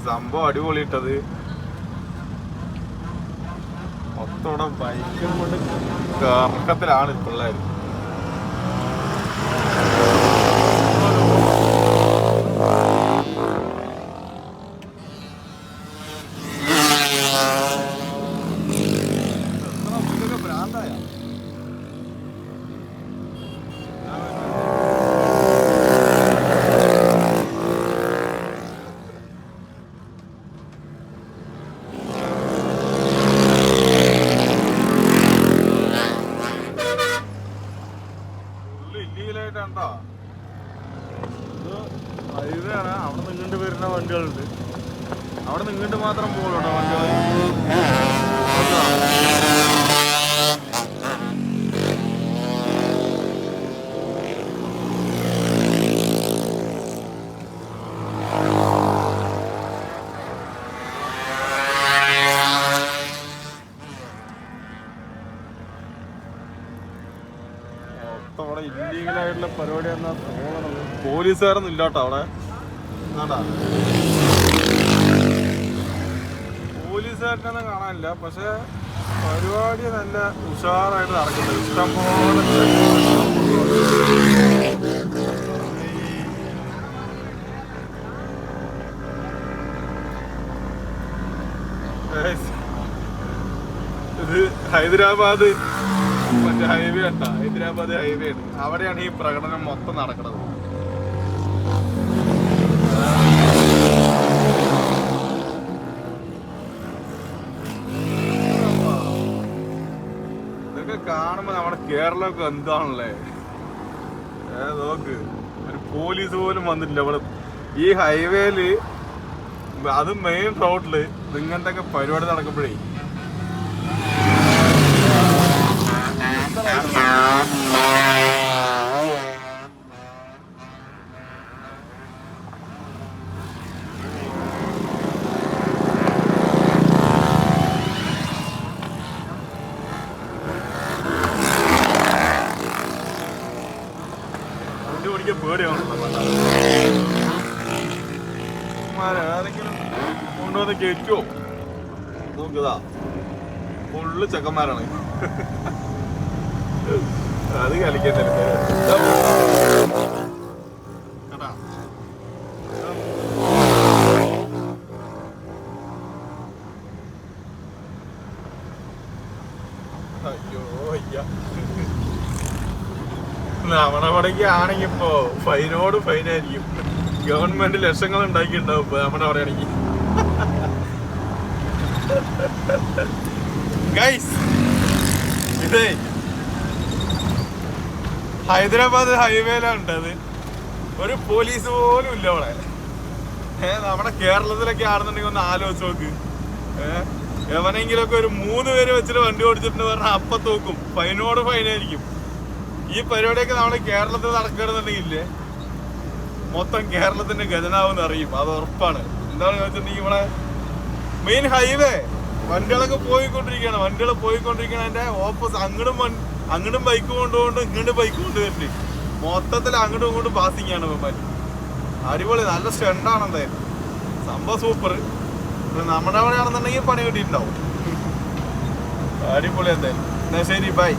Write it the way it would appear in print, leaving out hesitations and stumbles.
സംഭവം അടിപൊളിയിട്ടത്. മൊത്തോടെ ബൈക്കും കൊണ്ട് കറക്കത്തിലാണ് പിള്ളേർ. ഭ്രാന്തായ ഇല്ലീഗലായിട്ടാണ്ടോ ഇത് ഹൈവേ ആണ്. അവിടെ നിങ്ങണ്ട് വരുന്ന വണ്ടികളുണ്ട്. അവിടെ നിങ്ങണ്ട് മാത്രം പോകുള്ളൂ വണ്ടികൾ. അവിടെ ഇല്ലീഗലായിട്ടുള്ള പരിപാടി എന്നാ തോന്നണത്. പോലീസുകാരൊന്നും ഇല്ലാട്ടോ അവിടെ. പോലീസുകാരനൊന്നും കാണാനില്ല. പക്ഷെ പരിപാടി നല്ല ഉഷാറായിട്ട് നടക്കുന്നത്. ഇഷ്ടംപോലെ ഇത് ഹൈദരാബാദ് മറ്റേ ഹൈവേ ഉണ്ടോ? ഹൈദരാബാദ് ഹൈവേ ഉണ്ട്. അവിടെയാണ് ഈ പ്രകടനം മൊത്തം നടക്കുന്നത്. ഇതൊക്കെ കാണുമ്പോ നമ്മുടെ കേരളമൊക്കെ എന്താണല്ലേ. നോക്ക്, ഒരു പോലീസ് പോലും വന്നിട്ടില്ല ഇവിടെ ഈ ഹൈവേയില്. അത് മെയിൻ റോഡില് ഇങ്ങനത്തെ ഒക്കെ പരിപാടി നടക്കുമ്പോഴേ വണ്ടി ഓടിക്കാൻ പേടിയാണല്ലോ. ആരെങ്കിലും കൊണ്ടുവന്ന് കയറ്റുമോ നോക്കുതാ. ഫുള്ള് ചെക്കന്മാരാണ്. അത് കളിക്കുന്നില്ല. അയ്യോ അയ്യ, നമ്മുടെ അവിടേക്ക് ആണെങ്കി ഇപ്പോ ഫൈനോട് ഫൈനായിരിക്കും. ഗവൺമെന്റ് ലക്ഷങ്ങൾ ഉണ്ടാക്കിയിട്ടുണ്ടാവും ഇപ്പൊ നമ്മുടെ അവിടെയാണെങ്കിൽ. ഗൈസ്, ഇതേ ഹൈദരാബാദ് ഹൈവേയിലുണ്ടത്. ഒരു പോലീസ് പോലും ഇല്ല അവിടെ. നമ്മുടെ കേരളത്തിലൊക്കെ ആണെന്നുണ്ടെങ്കിൽ ഒന്ന് ആലോചിച്ച് നോക്ക്. എവനെങ്കിലൊക്കെ ഒരു 3 പേര് വെച്ചിട്ട് വണ്ടി ഓടിച്ചിട്ട് പറഞ്ഞാൽ അപ്പ തോക്കും. ഫൈനോട് ഫൈനായിരിക്കും. ഈ പരിപാടിയൊക്കെ നമ്മുടെ കേരളത്തിൽ നടക്കണമെന്നുണ്ടെങ്കിലേ മൊത്തം കേരളത്തിന്റെ ഖജനാവെന്ന് അറിയും. അത് ഉറപ്പാണ്. എന്താണെന്ന് വെച്ചിട്ടുണ്ടെങ്കിൽ ഇവിടെ മെയിൻ ഹൈവേ വണ്ടികളൊക്കെ പോയിക്കൊണ്ടിരിക്കുകയാണ്. വണ്ടികൾ പോയിക്കൊണ്ടിരിക്കുകയാണ്. അതിന്റെ ഓപ്പോസിറ്റ് അങ്ങോട്ടും ബൈക്ക് കൊണ്ടുപോകുന്നുണ്ട്, ഇങ്ങോട്ട് ബൈക്ക് കൊണ്ടുവരുന്നുണ്ട്. മൊത്തത്തിൽ അങ്ങോട്ടും ഇങ്ങോട്ടും പാസിംഗ് ആണ് ഇപ്പം. അടിപൊളി, നല്ല സ്റ്റണ്ടാണ്. എന്തായാലും സംഭവം സൂപ്പർ. നമ്മുടെ അവിടെ ആണെന്നുണ്ടെങ്കിൽ പണി കിട്ടിയിട്ടുണ്ടാവും. അടിപൊളി എന്തായാലും. എന്നാ ശരി, ബൈ.